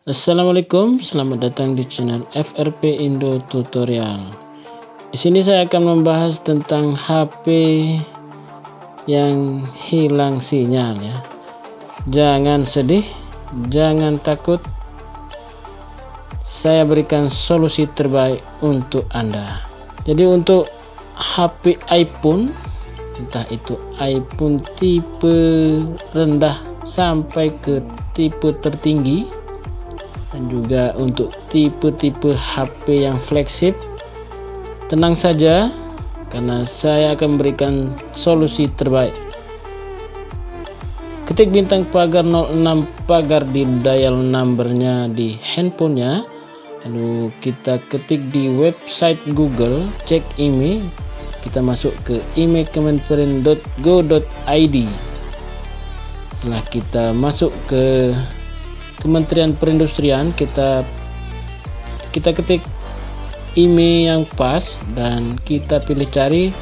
Assalamualaikum, selamat datang di channel FRP Indo Tutorial. Di sini saya akan membahas tentang HP yang hilang sinyal ya. Jangan sedih, jangan takut. Saya berikan solusi terbaik untuk Anda. Jadi untuk HP iPhone, entah itu iPhone tipe rendah sampai ke tipe tertinggi, dan juga untuk tipe-tipe HP yang flagship, tenang saja karena saya akan berikan solusi terbaik. Ketik bintang pagar 06 pagar di dial numbernya di handphonenya, lalu kita ketik di website Google, cek email, kita masuk ke emailkemenperin.go.id. Setelah kita masuk ke Kementerian Perindustrian, kita ketik email yang pas dan kita pilih cari.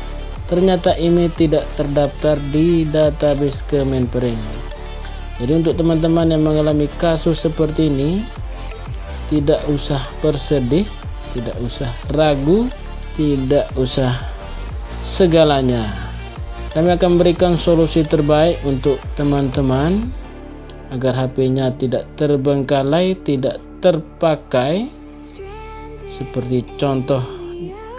Ternyata email tidak terdaftar di database Kemenperin. Jadi untuk teman-teman yang mengalami kasus seperti ini, tidak usah bersedih, tidak usah ragu, tidak usah segalanya. Kami akan berikan solusi terbaik untuk teman-teman agar HP-nya tidak terbengkalai, tidak terpakai seperti contoh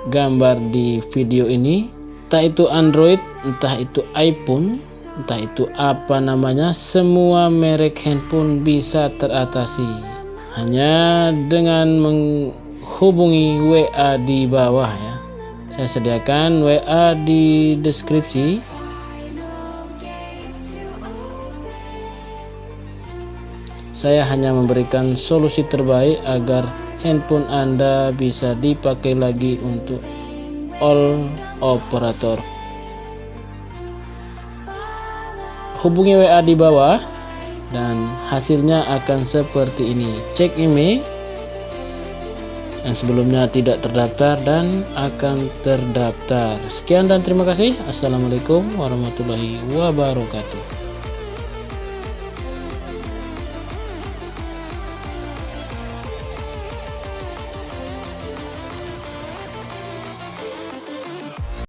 gambar di video ini. Entah itu Android, entah itu iPhone, entah itu apa namanya, semua merek handphone bisa teratasi hanya dengan menghubungi WA di bawah ya. Saya sediakan WA di deskripsi. Saya hanya memberikan solusi terbaik agar handphone Anda bisa dipakai lagi untuk all operator. Hubungi WA di bawah dan hasilnya akan seperti ini. Cek email yang sebelumnya tidak terdaftar dan akan terdaftar. Sekian dan terima kasih. Assalamualaikum warahmatullahi wabarakatuh.